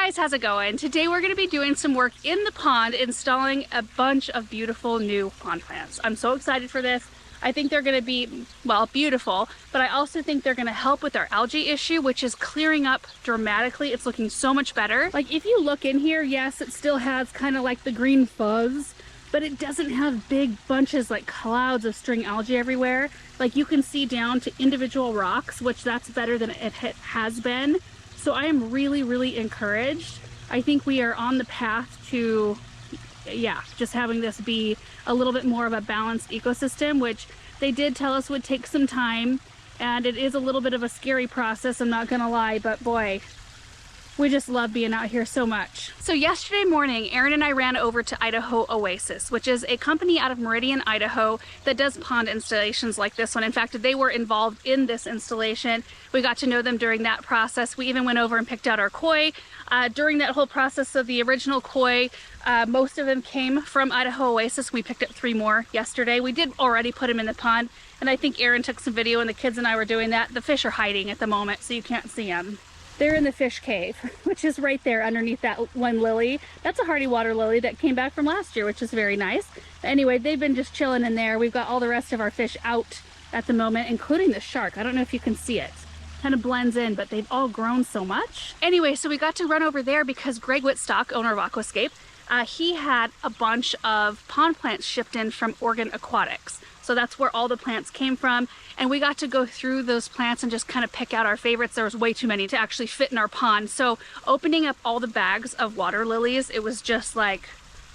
guys, how's it going? Today we're going to be doing some work in the pond, installing a bunch of beautiful new pond plants. I'm so excited for this. I think they're going to be, well, beautiful, but I also think they're going to help with our algae issue, which is clearing up dramatically. It's looking so much better. Like if you look in here, yes, it still has kind of like the green fuzz, but it doesn't have big bunches like clouds of string algae everywhere. Like you can see down to individual rocks, which that's better than it has been. So I am really, really encouraged. I think we are on the path to, yeah, just having this be a little bit more of a balanced ecosystem, which they did tell us would take some time. And it is a little bit of a scary process, I'm not gonna lie, but boy, we just love being out here so much. So yesterday morning, Aaron and I ran over to Idaho Oasis, which is a company out of Meridian, Idaho that does pond installations like this one. In fact, they were involved in this installation. We got to know them during that process. We even went over and picked out our koi. During that whole process of the original koi, most of them came from Idaho Oasis. We picked up 3 more yesterday. We did already put them in the pond, and I think Aaron took some video and the kids and I were doing that. The fish are hiding at the moment, so you can't see them. They're in the fish cave, which is right there underneath that one lily. That's a hardy water lily that came back from last year, which is very nice. Anyway, they've been just chilling in there. We've got all the rest of our fish out at the moment, including the shark. I don't know if you can see it. Kind of blends in, but they've all grown so much. Anyway, so we got to run over there because Greg Whitstock, owner of Aquascape, he had a bunch of pond plants shipped in from Oregon Aquatics. So that's where all the plants came from. And we got to go through those plants and just kind of pick out our favorites. There was way too many to actually fit in our pond. So opening up all the bags of water lilies, it was just like,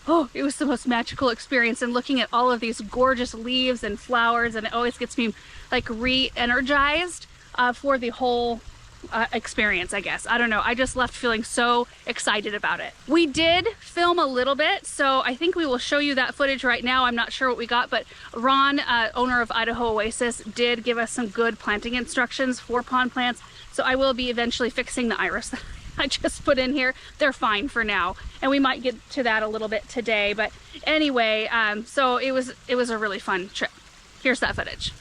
oh, it was the most magical experience. And looking at all of these gorgeous leaves and flowers, and it always gets me like re-energized for the whole experience, I guess. I don't know. I just left feeling so excited about it. We did film a little bit, so I think we will show you that footage right now. I'm not sure what we got, but Ron, owner of Idaho Oasis, did give us some good planting instructions for pond plants. So I will be eventually fixing the iris that I just put in here. They're fine for now, and we might get to that a little bit today. But anyway, so it was a really fun trip. Here's that footage.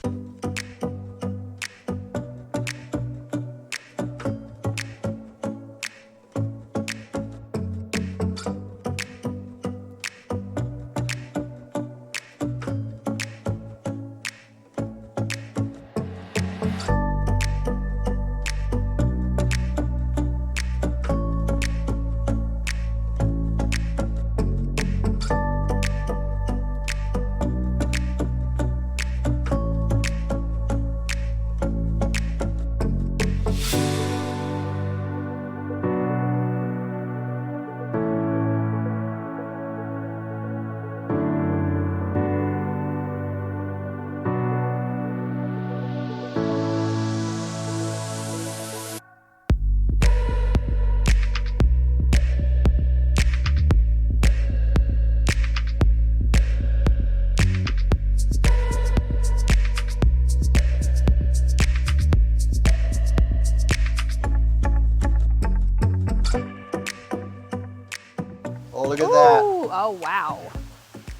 Look at that. Oh, wow.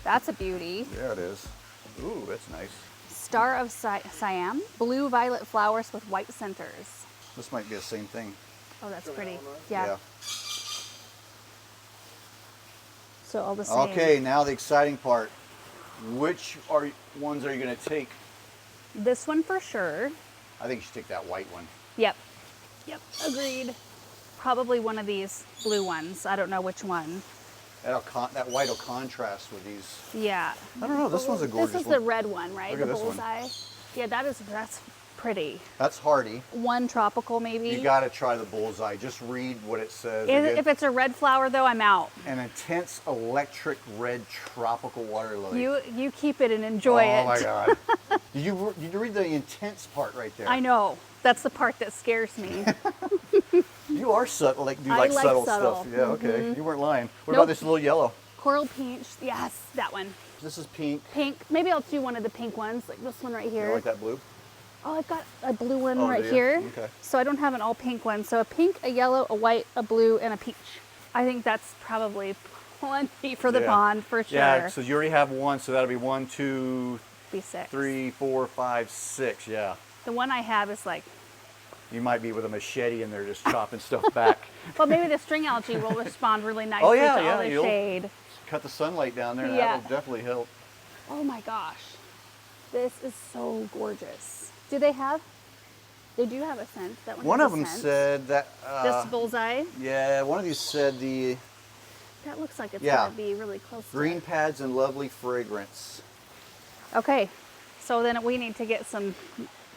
That's a beauty. There it is. Ooh, that's nice. Star of Siam. Blue violet flowers with white centers. This might be the same thing. Oh, that's pretty. Yeah. So all the same. Okay, now the exciting part. Which ones are you going to take? This one for sure. I think you should take that white one. Yep. Yep, agreed. Probably one of these blue ones. I don't know which one. That white will contrast with these. Yeah. I don't know. This one's a gorgeous one. This is the red one, right? Look The at this one. bullseye. Yeah, that's pretty. That's hardy. One tropical, maybe. You got to try the bullseye. Just read what it says. If it's a red flower, though, I'm out. An intense electric red tropical water lily. You keep it and enjoy it. Oh my God. Did you read the intense part right there? I know. That's the part that scares me. You are subtle, like I like subtle subtle. stuff. Yeah, okay. You weren't lying. What Nope. about this little yellow? Coral peach. Yes, that one. This is pink. Pink. Maybe I'll do one of the pink ones, like this one right here. You like that blue? Oh, I've got a blue one Oh, right do you? here. Okay. So I don't have an all pink one. So a pink, a yellow, a white, a blue, and a peach. I think that's probably plenty for the pond for sure. Yeah, so you already have one, so that'll be 1, 2, Be 6. 3, 4, 5, 6. Yeah. The one I have is like You might be with a machete and they're just chopping stuff back. Well, maybe the string algae will respond really nicely Oh yeah, to yeah. all the You'll shade. cut the sunlight down there, and Yeah. that'll definitely help. Oh my gosh. This is so gorgeous. Do they have? They do have a scent. That one One has of a them scent. said that. This bullseye. Yeah, one of these said the That looks like it's Yeah. gonna be really close. green To pads and lovely fragrance. it. Okay, so then we need to get some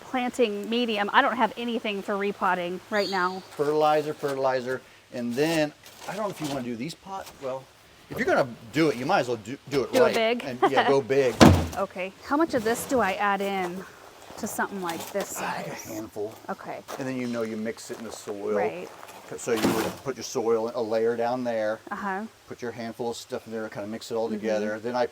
planting medium. I don't have anything for repotting right now. Fertilizer, and then I don't know if you want to do these pots. Well, if you're gonna do it, you might as well do it Do it right. big. And yeah, go big. Okay, how much of this do I add in to something like this Like a size? handful. Okay, And then you mix it in the soil. right. So you would put your soil, a layer down there, Uh-huh. put your handful of stuff in there, kind of mix it all Mm-hmm. together. Then I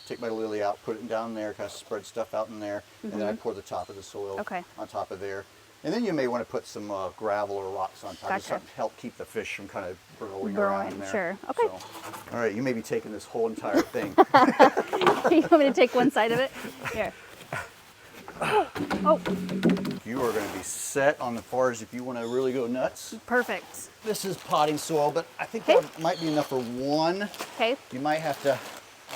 take my lily out, put it down there, kind of spread stuff out in there, and then I pour the top of the soil Mm-hmm. Okay. on top of there. And then you may want to put some gravel or rocks on top, just Gotcha. something to help keep the fish from kind of burrowing Burrowing, around in there. sure. Okay. So, all right, you may be taking this whole entire thing. You want me to take one side of it? Here. Oh, You are going to be set on the far as if you want to really go nuts. perfect. This is potting soil, but I think Okay. that might be enough for one. Okay, You might have to,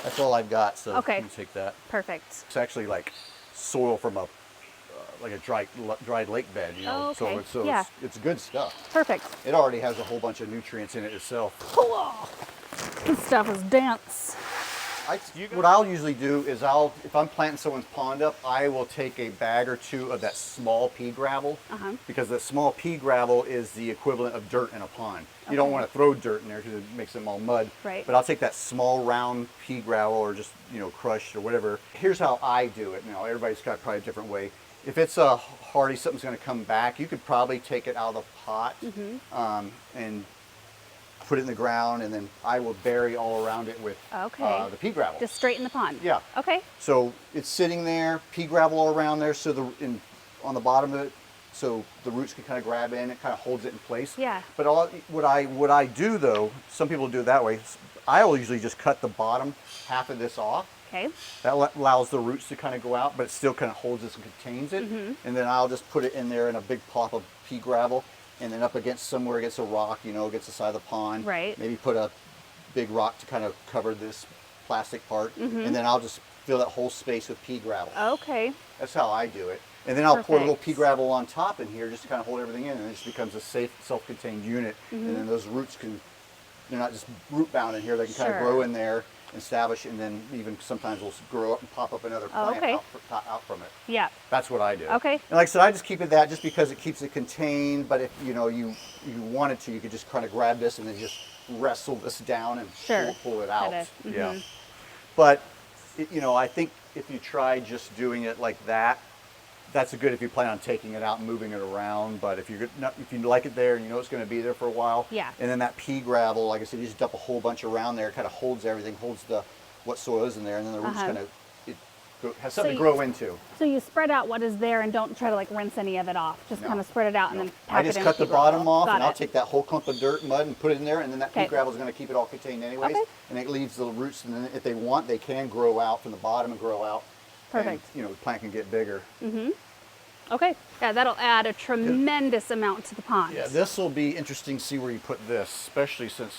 that's all I've got, so Okay. you can take that. perfect. It's actually like soil from like a dried lake bed, you know. Oh, okay. So Yeah. it's good stuff. Perfect. It already has a whole bunch of nutrients in it itself. Oh, this stuff is dense. What I'll usually do is if I'm planting someone's pond up, I will take a bag or two of that small pea gravel, Uh-huh. because the small pea gravel is the equivalent of dirt in a pond. You don't Okay. want to throw dirt in there because it makes them all mud. Right. But I'll take that small round pea gravel, or just crushed or whatever. Here's how I do it. Now everybody's got probably a different way. If it's a hardy, something's going to come back, you could probably take it out of the pot and put it in the ground, and then I will bury all around it with Okay. the pea gravel. Just straight in the pond. Yeah. Okay. So it's sitting there, pea gravel all around there, so on the bottom of it, so the roots can kind of grab in. It kind of holds it in place. Yeah. But what I do though, some people do it that way. I will usually just cut the bottom half of this off. Okay. That allows the roots to kind of go out, but it still kind of holds this and contains it. And then I'll just put it in there in a big plop of pea gravel, and then up against somewhere against a rock, against the side of the pond. Right. Maybe put a big rock to kind of cover this plastic part, and then I'll just fill that whole space with pea gravel. Okay. That's how I do it. And then I'll pour a little Perfect. pea gravel on top in here just to kind of hold everything in, and it just becomes a safe, self-contained unit. And then those roots they're not just root bound in here, they can kind of Sure. grow in there, establish, and then even sometimes will grow up and pop up another Oh, plant okay. out from it. Yeah. That's what I do. Okay. And like I said, I just keep it that just because it keeps it contained, but if you wanted to, you could just kind of grab this and then just wrestle this down and Sure. pull it out. Kinda, Yeah. But I think if you try just doing it like that, that's good if you plan on taking it out and moving it around. But if you like it there and you know it's going to be there for a while, Yeah. And then that pea gravel, like I said, you just dump a whole bunch around there. It kind of holds everything, holds what soil is in there, and then the roots kind of has something to grow into. So you spread out what is there and don't try to rinse any of it off. Just No. kind of spread it out and then pack I it just in cut the pea gravel. bottom off, Got and I'll it. take that whole clump of dirt and mud and put it in there, and then that pea Okay. gravel is going to keep it all contained anyways. Okay. And it leaves the roots, and then if they want, they can grow out from the bottom and grow out. Perfect. And, the plant can get bigger. Okay. Yeah, that'll add a tremendous amount to the pond. Yeah, this will be interesting to see where you put this, especially since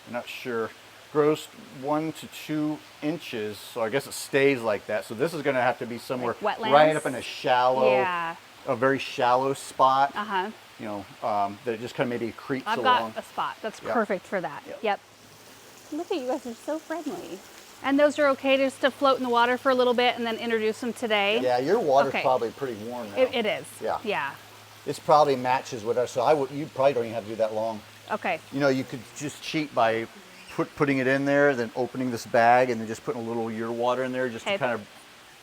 I'm not sure. Grows 1 to 2 inches, so I guess it stays like that. So this is going to have to be somewhere Like wetlands? right up in a very shallow spot. Uh-huh. That it just kind of maybe creeps I've along. got a spot that's Yep. perfect for that. Yep. Yep. Look at you guys are so friendly. And those are okay just to float in the water for a little bit and then introduce them today? Yeah, your water's Okay. probably pretty warm now. It is. Yeah. Yeah. It's probably matches with us, so you probably don't even have to do that long. Okay. You could just cheat by putting it in there, then opening this bag, and then just putting a little year water in there just to Okay. kind of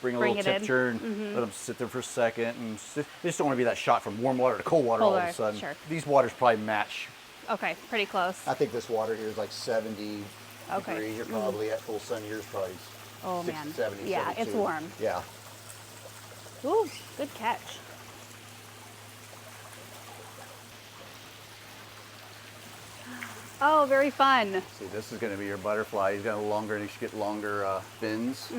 bring a Bring little it in. temperature and let them sit there for a second. And they just don't want to be that shot from warm water to cold water all of a Colder, sudden. sure. These waters probably match. Okay. Pretty close. I think this water here is like 70 Okay. degrees. You're probably at full sun. Yours probably Oh 60, man. 70, Yeah, 72. it's warm. Yeah. Ooh, good catch. Oh, very fun. See, this is going to be your butterfly. He's got he should get longer fins.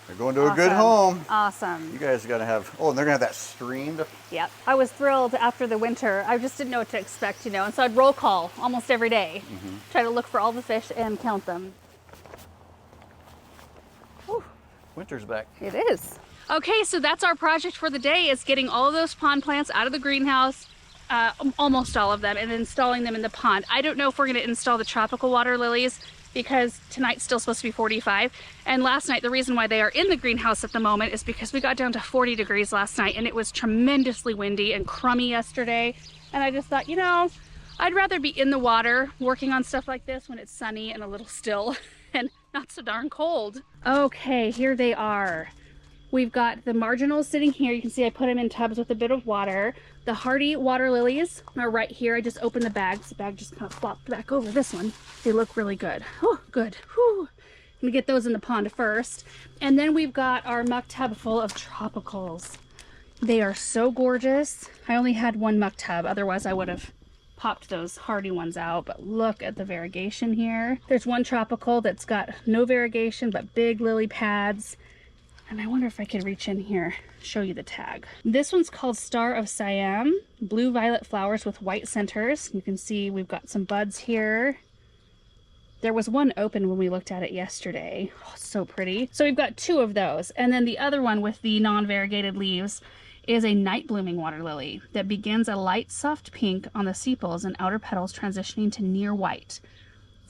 They're going to a good home. Awesome. You guys got to have, oh, and they're going to have that stream. Yep. I was thrilled after the winter. I just didn't know what to expect, you know, and so I'd roll call almost every day. Try to look for all the fish and count them. Whew. Winter's back. It is. Okay, so that's our project for the day, is getting all of those pond plants out of the greenhouse, almost all of them, and installing them in the pond. I don't know if we're going to install the tropical water lilies because tonight's still supposed to be 45. And last night, the reason why they are in the greenhouse at the moment is because we got down to 40 degrees last night and it was tremendously windy and crummy yesterday. And I just thought, you know, I'd rather be in the water working on stuff like this when it's sunny and a little still and not so darn cold. Okay, here they are. We've got the marginals sitting here. You can see I put them in tubs with a bit of water. The hardy water lilies are right here. I just opened the bags. The bag just kind of flopped back over this one. They look really good. Oh, good. Whew. I'm gonna get those in the pond first. And then we've got our muck tub full of tropicals. They are so gorgeous. I only had one muck tub, otherwise I would have popped those hardy ones out, but look at the variegation here. There's one tropical that's got no variegation, but big lily pads. And I wonder if I could reach in here, show you the tag. This one's called Star of Siam, blue-violet flowers with white centers. You can see we've got some buds here. There was one open when we looked at it yesterday. Oh, so pretty. So we've got two of those. And then the other one with the non-variegated leaves is a night blooming water lily that begins a light soft pink on the sepals and outer petals, transitioning to near white.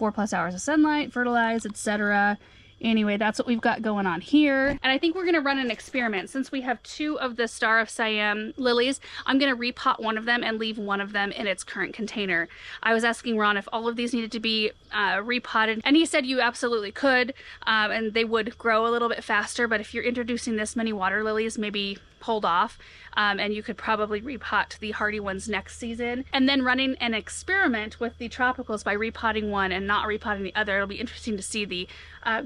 4+ hours of sunlight, fertilize, etc. Anyway, that's what we've got going on here. And I think we're gonna run an experiment. Since we have two of the Star of Siam lilies, I'm gonna repot one of them and leave one of them in its current container. I was asking Ron if all of these needed to be repotted, and he said you absolutely could, and they would grow a little bit faster, but if you're introducing this many water lilies, maybe hold off, and you could probably repot the hardy ones next season. And then running an experiment with the tropicals by repotting one and not repotting the other. It'll be interesting to see the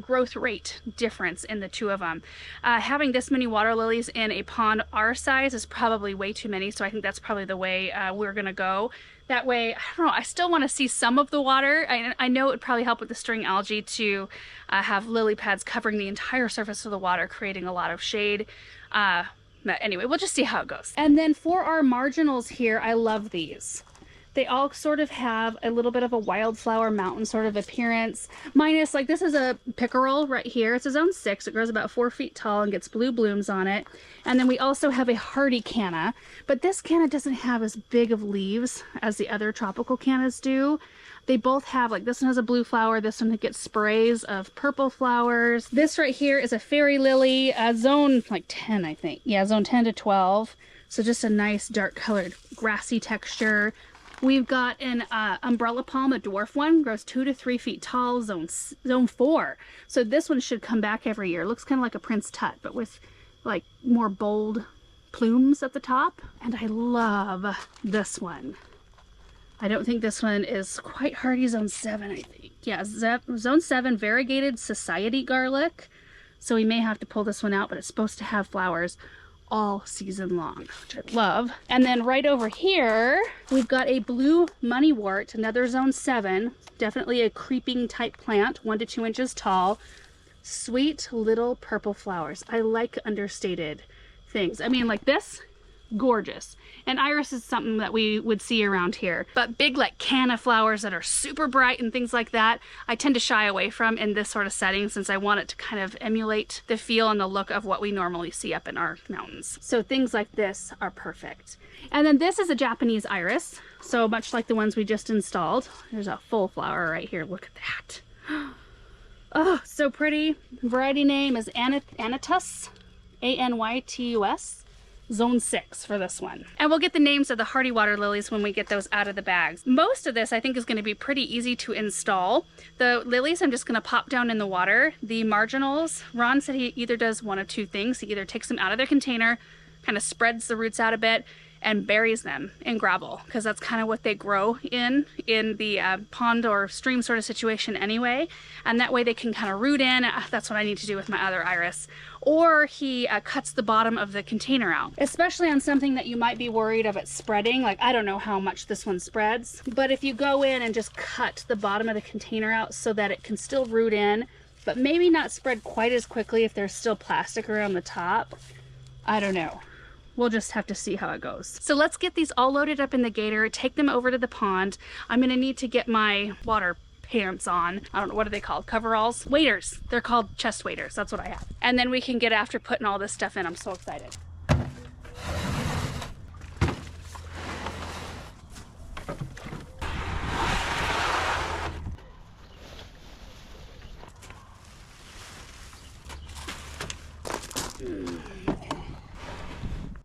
growth rate difference in the two of them. Having this many water lilies in a pond our size is probably way too many, so I think that's probably the way we're gonna go. That way, I don't know, I still want to see some of the water. I know it would probably help with the string algae to have lily pads covering the entire surface of the water, creating a lot of shade. But anyway, we'll just see how it goes. And then for our marginals here, I love these. They all sort of have a little bit of a wildflower mountain sort of appearance. Minus, like, this is a pickerel right here. It's a zone 6. It grows about 4 feet tall and gets blue blooms on it. And then we also have a hardy canna. But this canna doesn't have as big of leaves as the other tropical cannas do. They both have, like, this one has a blue flower, this one gets sprays of purple flowers. This right here is a fairy lily, zone like 10, I think. Yeah, zone 10 to 12. So just a nice dark colored grassy texture. We've got an umbrella palm, a dwarf one, grows 2 to 3 feet tall, zone 4. So this one should come back every year. It looks kind of like a Prince Tut, but with like more bold plumes at the top. And I love this one. I don't think this one is quite hardy, zone 7, I think. Yeah, zone 7, variegated society garlic. So we may have to pull this one out, but it's supposed to have flowers all season long, which I love. And then right over here, we've got a blue moneywort, another zone 7, definitely a creeping type plant, 1 to 2 inches tall. Sweet little purple flowers. I like understated things. I mean, like this, gorgeous. And iris is something that we would see around here. But big, like, canna flowers that are super bright and things like that, I tend to shy away from in this sort of setting, since I want it to kind of emulate the feel and the look of what we normally see up in our mountains. So things like this are perfect. And then this is a Japanese iris, so much like the ones we just installed. There's a full flower right here. Look at that. Oh, so pretty. Variety name is Anytus, A-N-Y-T-U-S. Zone 6 for this one. And we'll get the names of the hardy water lilies when we get those out of the bags. Most of this I think is going to be pretty easy to install. The lilies I'm just going to pop down in the water. The marginals, Ron said he either does one of two things. He either takes them out of their container, kind of spreads the roots out a bit, and buries them in gravel, because that's kind of what they grow in the pond or stream sort of situation anyway, and that way they can kind of root in. That's what I need to do with my other iris. Or he cuts the bottom of the container out, especially on something that you might be worried of it spreading. Like, I don't know how much this one spreads, but if you go in and just cut the bottom of the container out so that it can still root in but maybe not spread quite as quickly if there's still plastic around the top. I don't know. We'll just have to see how it goes. So let's get these all loaded up in the gator, take them over to the pond. I'm gonna need to get my water pants on. I don't know, what are they called? Coveralls? Waders. They're called chest waders. That's what I have. And then we can get after putting all this stuff in. I'm so excited.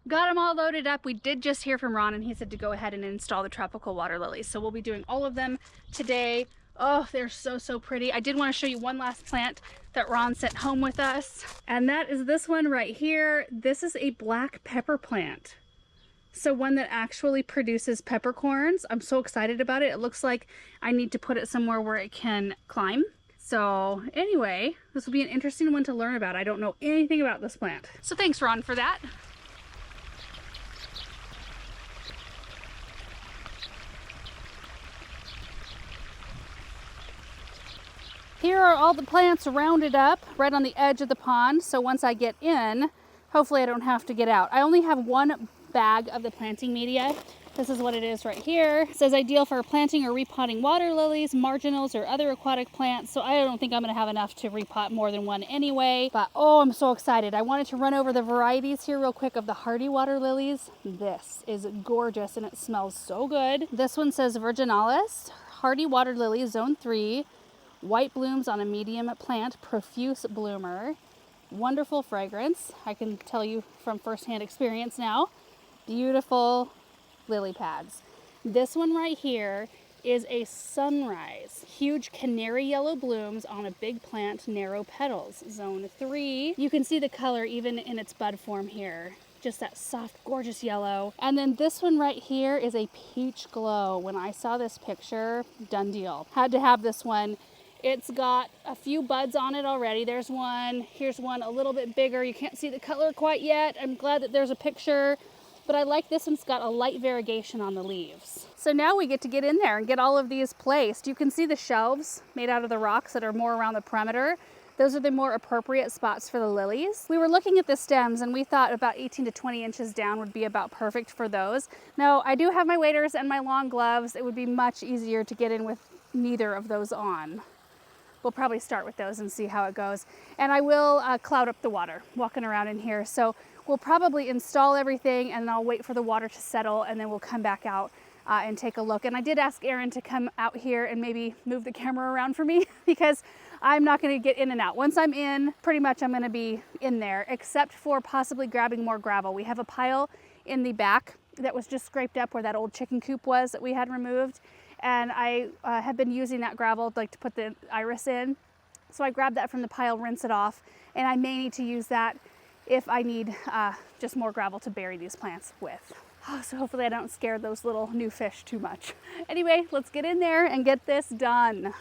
Got them all loaded up. We did just hear from Ron and he said to go ahead and install the tropical water lilies. So we'll be doing all of them today. Oh, they're so, so pretty. I did want to show you one last plant that Ron sent home with us. And that is this one right here. This is a black pepper plant. So one that actually produces peppercorns. I'm so excited about it. It looks like I need to put it somewhere where it can climb. So anyway, this will be an interesting one to learn about. I don't know anything about this plant. So thanks, Ron, for that. Here are all the plants rounded up right on the edge of the pond. So once I get in, hopefully I don't have to get out. I only have one bag of the planting media. This is what it is right here. It says ideal for planting or repotting water lilies, marginals, or other aquatic plants. So I don't think I'm gonna have enough to repot more than one anyway. But oh, I'm so excited. I wanted to run over the varieties here real quick of the hardy water lilies. This is gorgeous and it smells so good. This one says Virginalis, hardy water lily, zone 3. White blooms on a medium plant, profuse bloomer, wonderful fragrance. I can tell you from firsthand experience now. Beautiful lily pads. This one right here is a sunrise. Huge canary yellow blooms on a big plant, narrow petals. Zone 3. You can see the color even in its bud form here. Just that soft, gorgeous yellow. And then this one right here is a peach glow. When I saw this picture, done deal. Had to have this one. It's got a few buds on it already. There's one, here's one a little bit bigger. You can't see the color quite yet. I'm glad that there's a picture, but I like this one's got a light variegation on the leaves. So now we get to get in there and get all of these placed. You can see the shelves made out of the rocks that are more around the perimeter. Those are the more appropriate spots for the lilies. We were looking at the stems and we thought about 18 to 20 inches down would be about perfect for those. Now, I do have my waders and my long gloves. It would be much easier to get in with neither of those on. We'll probably start with those and see how it goes. And I will cloud up the water walking around in here. So we'll probably install everything and then I'll wait for the water to settle and then we'll come back out and take a look. And I did ask Aaron to come out here and maybe move the camera around for me because I'm not gonna get in and out. Once I'm in, pretty much I'm gonna be in there, except for possibly grabbing more gravel. We have a pile in the back that was just scraped up where that old chicken coop was that we had removed. And I have been using that gravel like to put the iris in. So I grabbed that from the pile, rinse it off, and I may need to use that if I need just more gravel to bury these plants with. Oh, so hopefully I don't scare those little new fish too much. Anyway, let's get in there and get this done.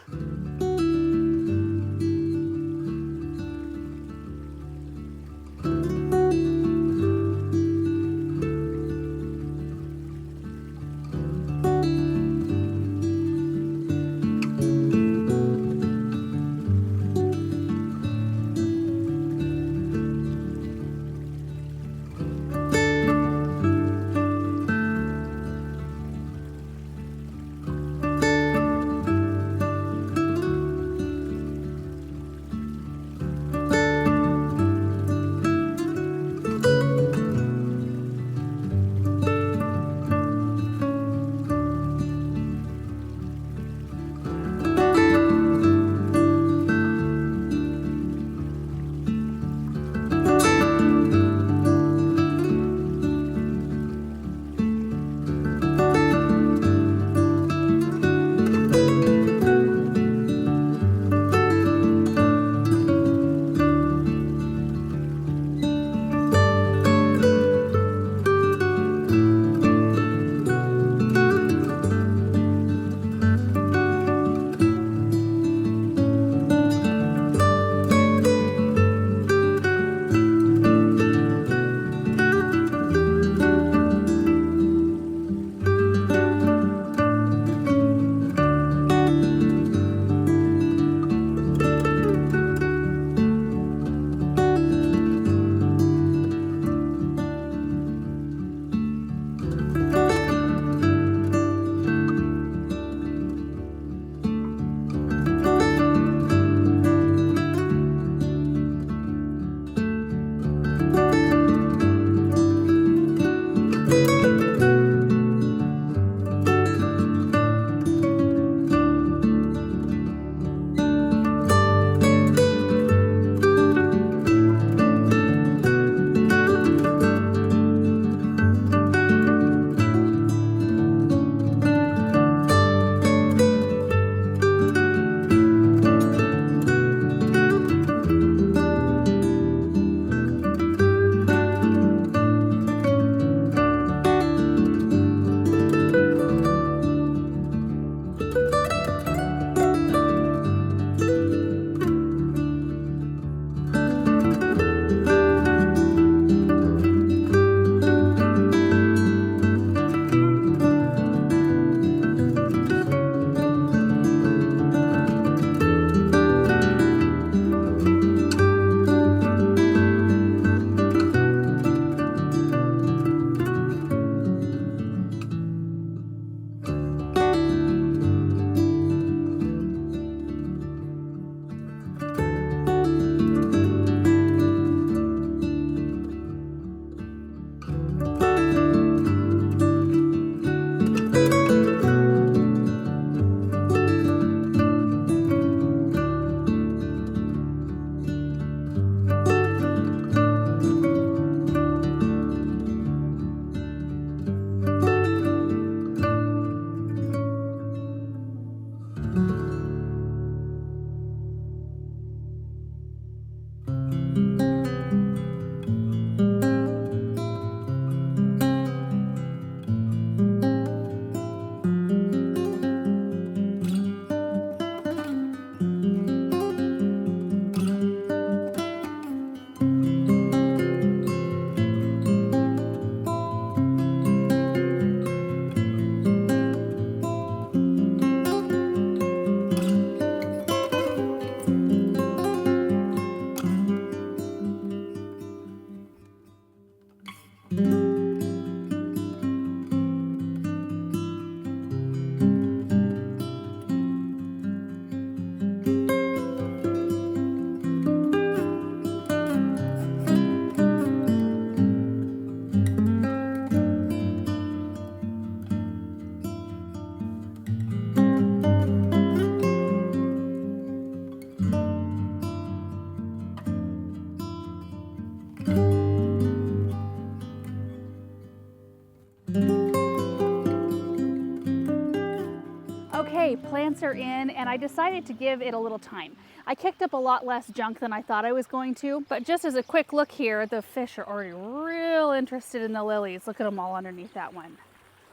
plants are in, and I decided to give it a little time. I kicked up a lot less junk than I thought I was going to, but just as a quick look here, the fish are already real interested in the lilies. Look at them all underneath that one.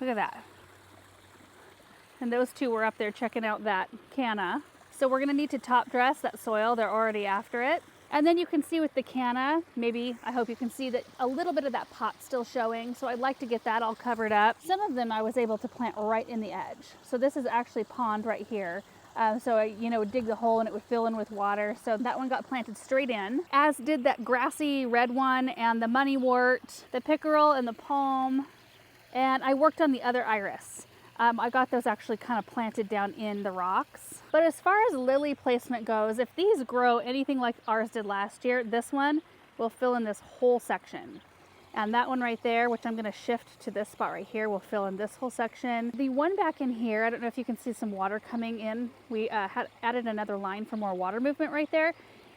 Look at that. And those two were up there checking out that canna. So we're gonna need to top dress that soil. They're already after it. And then you can see with the canna, maybe, I hope you can see that a little bit of that pot still showing. So I'd like to get that all covered up. Some of them I was able to plant right in the edge. So this is actually pond right here. So I, would dig the hole and it would fill in with water. So that one got planted straight in, as did that grassy red one and the moneywort, the pickerel and the palm. And I worked on the other iris. I got those actually kind of planted down in the rocks. But as far as lily placement goes, if these grow anything like ours did last year, this one will fill in this whole section. And that one right there, which I'm gonna shift to this spot right here, will fill in this whole section. The one back in here, I don't know if you can see some water coming in. We had added another line for more water movement right there,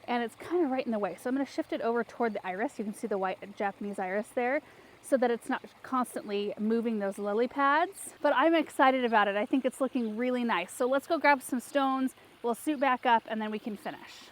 and it's kind of right in the way. So I'm gonna shift it over toward the iris. You can see the white Japanese iris there, so that it's not constantly moving those lily pads. But I'm excited about it. I think it's looking really nice. So let's go grab some stones, we'll suit back up, and then we can finish.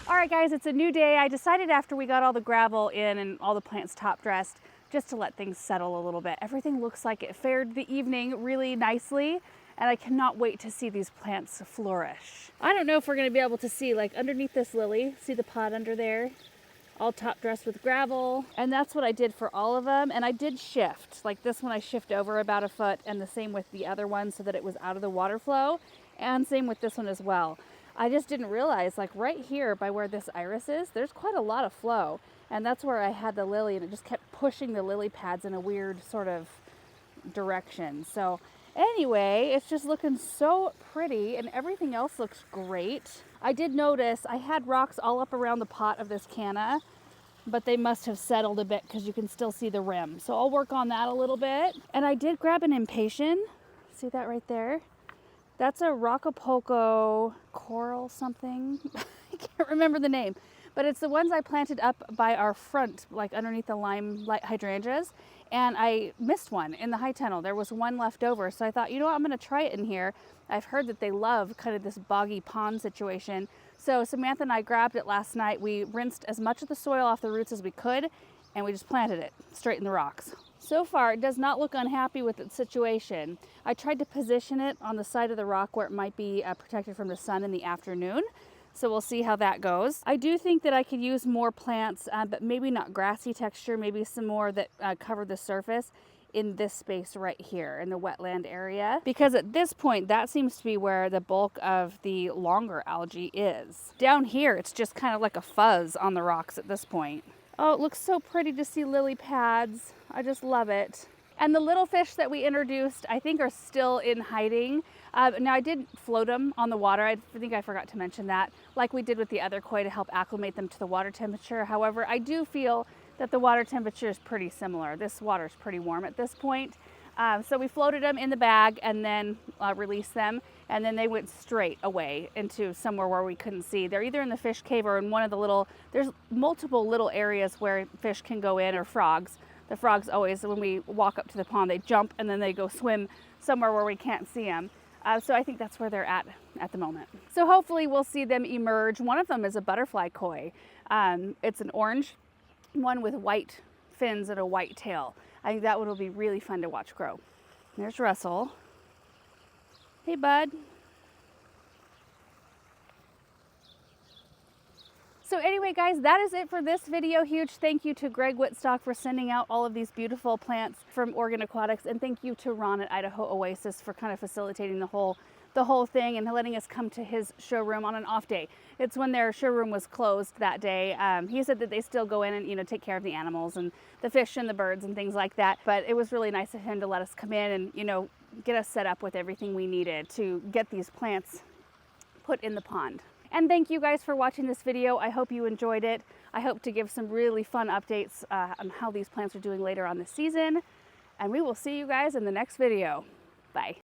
All right guys, it's a new day. I decided after we got all the gravel in and all the plants top dressed, just to let things settle a little bit. Everything looks like it fared the evening really nicely, and I cannot wait to see these plants flourish. I don't know if we're gonna be able to see, like underneath this lily, see the pot under there? All top dressed with gravel. And that's what I did for all of them. And I did shift, like this one I shift over about a foot, and the same with the other one so that it was out of the water flow, and same with this one as well. I just didn't realize, like right here by where this iris is, there's quite a lot of flow. And that's where I had the lily, and it just kept pushing the lily pads in a weird sort of direction. So anyway, it's just looking so pretty, and everything else looks great. I did notice I had rocks all up around the pot of this canna, but they must have settled a bit because you can still see the rim. So I'll work on that a little bit. And I did grab an impatient. See that right there? That's a Rocapoco coral something. I can't remember the name, but it's the ones I planted up by our front, like underneath the lime light hydrangeas. And I missed one in the high tunnel. There was one left over. So I thought, you know what, I'm gonna try it in here. I've heard that they love kind of this boggy pond situation. So Samantha and I grabbed it last night. We rinsed as much of the soil off the roots as we could, and we just planted it straight in the rocks. So far, it does not look unhappy with its situation. I tried to position it on the side of the rock where it might be protected from the sun in the afternoon. So we'll see how that goes. I do think that I could use more plants, but maybe not grassy texture, maybe some more that cover the surface in this space right here in the wetland area, because at this point that seems to be where the bulk of the longer algae is. Down here it's just kind of like a fuzz on the rocks at this point. Oh, it looks so pretty to see lily pads. I just love it. And the little fish that we introduced, I think, are still in hiding. Now, I did float them on the water. I think I forgot to mention that, like we did with the other koi to help acclimate them to the water temperature. However, I do feel that the water temperature is pretty similar. This water is pretty warm at this point. So we floated them in the bag and then released them. And then they went straight away into somewhere where we couldn't see. They're either in the fish cave or in one of the little, there's multiple little areas where fish can go in, or frogs. The frogs always, when we walk up to the pond, they jump and then they go swim somewhere where we can't see them. So I think that's where they're at the moment. So hopefully we'll see them emerge. One of them is a butterfly koi. It's an orange one with white fins and a white tail. I think that one will be really fun to watch grow. There's Russell. Hey, bud. So anyway, guys, that is it for this video. Huge thank you to Greg Whitstock for sending out all of these beautiful plants from Oregon Aquatics, and thank you to Ron at Idaho Oasis for kind of facilitating the whole thing and letting us come to his showroom on an off day. It's when their showroom was closed that day. He said that they still go in and take care of the animals and the fish and the birds and things like that. But it was really nice of him to let us come in and get us set up with everything we needed to get these plants put in the pond. And thank you guys for watching this video. I hope you enjoyed it. I hope to give some really fun updates on how these plants are doing later on this season. And we will see you guys in the next video. Bye.